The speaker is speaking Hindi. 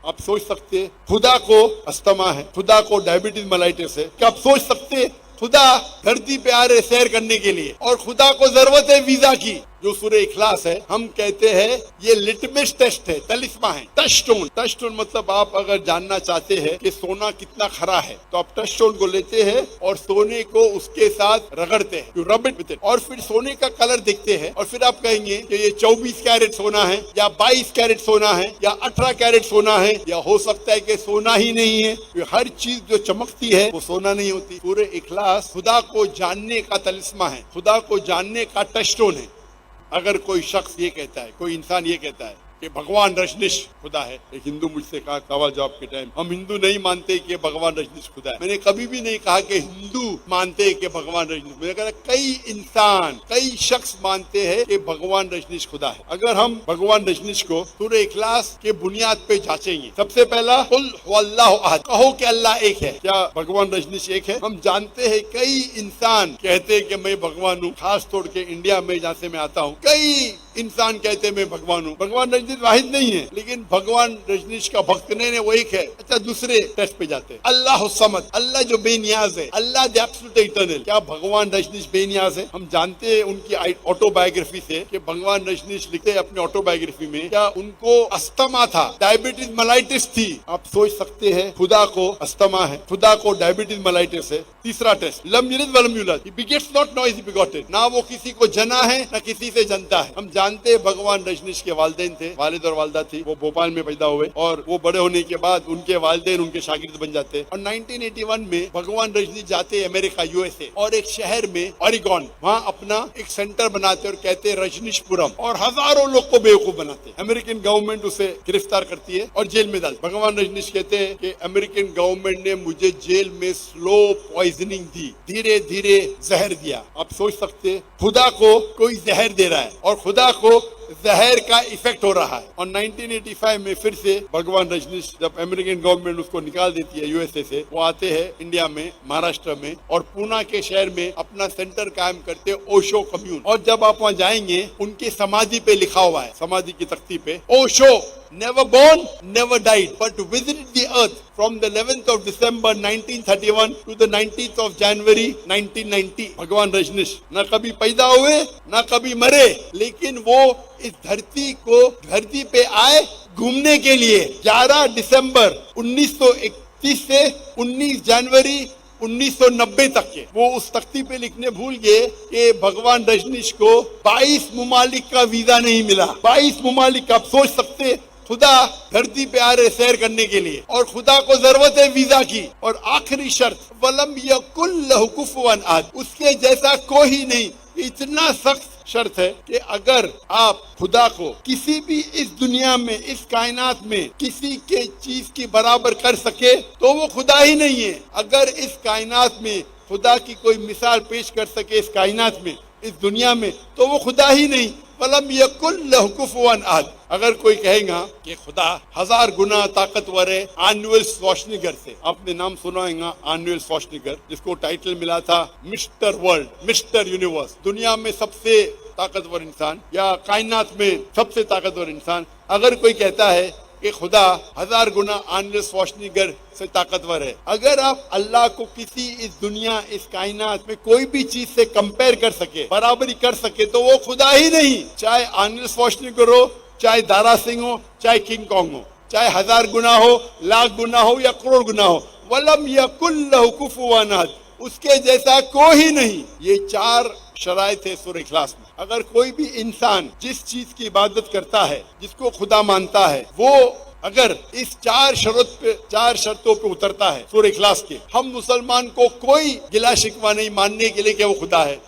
आप सोच सकते हैं खुदा को अस्थमा है, खुदा को डायबिटीज मेलाइटिस है। क्या आप सोच सकते हैं खुदा धरती पे आ रहे सैर करने के लिए और खुदा को जरूरत है वीजा की। जो सूरह इखलास है, हम कहते हैं ये लिटमस टेस्ट है, तलिस्मा है, टचस्टोन। टचस्टोन मतलब आप अगर जानना चाहते हैं कि सोना कितना खरा है तो आप टचस्टोन को लेते हैं और सोने को उसके साथ रगड़ते हैं, you rub it with it, और फिर सोने का कलर देखते हैं और फिर आप कहेंगे कि ये 24 कैरेट सोना है या 22 कैरेट सोना है या 18 कैरेट सोना है, या हो सकता है कि सोना ही नहीं है। तो हर चीज जो चमकती है वो सोना नहीं होती। सूरह इखलास खुदा को जानने का तलिस्मा है, खुदा को जानने का टचस्टोन है। अगर कोई शख्स ये कहता है, कोई इंसान ये कहता है कि भगवान रजनीश खुदा है, एक हिंदू मुझसे कहा सवाल जवाब के टाइम, हम हिंदू नहीं मानते कि भगवान रजनीश खुदा है। मैंने कभी भी नहीं कहा कि हिंदू मानते हैं कि भगवान रजनीश, मैंने कहा कई इंसान, कई शख्स मानते हैं कि भगवान रजनीश खुदा है। अगर हम भगवान रजनीश को सूरह इखलास के बुनियाद पे जांचेंगे, सबसे पहला कुल हुवल्लाहु अहद, कहो कि अल्लाह एक है। क्या भगवान रजनीश एक है? हम जानते हैं कई इंसान कहते हैं कि मैं भगवान हूँ, खास तौर के इंडिया में जहाँ से मैं आता हूँ कई इंसान कहते हैं मैं भगवान हूँ। भगवान रजनीश वाहिद नहीं है, लेकिन भगवान रजनीश का भक्त नहीं है, वो एक है। अच्छा, दूसरे टेस्ट पे जाते हैं, अल्लाह समद, अल्लाह जो बेनियाज है, अल्लाह द एब्सोल्यूट इटर्नल। क्या भगवान रजनीश बेनियाज है? हम जानते हैं उनकी ऑटोबायोग्राफी से कि भगवान रजनीश लिखते हैं अपनी ऑटोबायोग्राफी में, क्या उनको अस्थमा था, डायबिटीज मेलाइटिस थी। आप सोच सकते हैं खुदा को अस्थमा है, खुदा को डायबिटीज मेलाइटिस है। तीसरा टेस्ट, लम यलिद वलम यूलद, he begets not, no is bigoted, ना वो किसी को जना है ना किसी से जनता है। हम जानते हैं भगवान रजनीश के वालिदैन थे, वालिद और वालदा थी, वो भोपाल में पैदा हुए और वो बड़े होने के बाद उनके वालिदैन उनके शागिर्द बन जाते हैं। और 1981 में भगवान रजनीश जाते हैं अमेरिका, यूएसए, और एक शहर में ओरेगॉन, वहाँ अपना एक सेंटर बनाते और कहते हैं रजनीशपुरम, और हजारों लोग को बेवकूफ बनाते हैं। अमेरिकन गवर्नमेंट उसे गिरफ्तार करती है और जेल में डालती। भगवान रजनीश कहते हैं कि अमेरिकन गवर्नमेंट ने मुझे जेल में स्लो पॉइजनिंग दी, धीरे धीरे जहर दिया। आप सोच सकते हैं खुदा को कोई जहर दे रहा है और खुदा को जहर का इफेक्ट हो रहा है। और 1985 में फिर से भगवान रजनीश, जब अमेरिकन गवर्नमेंट उसको निकाल देती है यूएसए से, वो आते हैं इंडिया में, महाराष्ट्र में, और पूना के शहर में अपना सेंटर कायम करते हैं, ओशो कम्यून। और जब आप वहाँ जाएंगे, उनकी समाधि पे लिखा हुआ है, समाधि की तख्ती पे, Osho never born, never died, but visited the earth from the 11th of December 1931 to the 19th of January 1990. भगवान रजनीश न कभी पैदा हुए न कभी मरे, लेकिन वो इस धरती पे आए घूमने के लिए। 11 दिसंबर 1931 से 19 जनवरी 1990 तक के, वो उस तख्ती पे लिखने भूल गए कि भगवान रजनीश को 22 मुमालिक का वीजा नहीं मिला। 22 मुमालिक, आप सोच सकते खुदा धरती पे आ रहे सैर करने के लिए और खुदा को जरूरत है वीजा की। और आखिरी शर्त, वलम यकुल लहु कुफुवन अहद, उसके जैसा कोई नहीं। इतना सख्त शर्त है कि अगर आप खुदा को किसी भी इस दुनिया में, इस कायनात में किसी के चीज की बराबर कर सके तो वो खुदा ही नहीं है। अगर इस कायनात में खुदा की कोई मिसाल पेश कर सके, इस कायनात में, इस दुनिया में, तो वो खुदा ही नहीं। वलम यकुल लहु कुफुवन अहद। अगर कोई कहेगा कि खुदा 1000 गुना ताकतवर है आर्नोल्ड श्वार्ज़नेगर से, आपने नाम सुना होगा आर्नोल्ड श्वार्ज़नेगर, जिसको टाइटल मिला था मिस्टर वर्ल्ड, मिस्टर यूनिवर्स, दुनिया में सबसे ताकतवर इंसान या कायनात में सबसे ताकतवर इंसान। अगर कोई कहता है कि खुदा 1000 गुना आर्नोल्ड श्वार्ज़नेगर से ताकतवर है, अगर आप अल्लाह को किसी इस दुनिया, इस कायनात में कोई भी चीज से कंपेयर कर सके, बराबरी कर सके, तो वो खुदा ही नहीं। चाहे आर्नोल्ड श्वार्ज़नेगर हो, चाहे दारा सिंह हो, चाहे किंग कॉन्ग हो, चाहे 1000 गुना हो, लाख गुना हो या करोड़ गुना हो, वलम यकुल लहु कुफुवन अहद, उसके जैसा कोई नहीं। ये 4 शराइत है सूरह इखलास में। अगर कोई भी इंसान जिस चीज की इबादत करता है, जिसको खुदा मानता है, वो अगर इस 4 शर्तों पे उतरता है सूरह इखलास के, हम मुसलमान को कोई गिला शिकवा नहीं मानने के लिए कि वो खुदा है।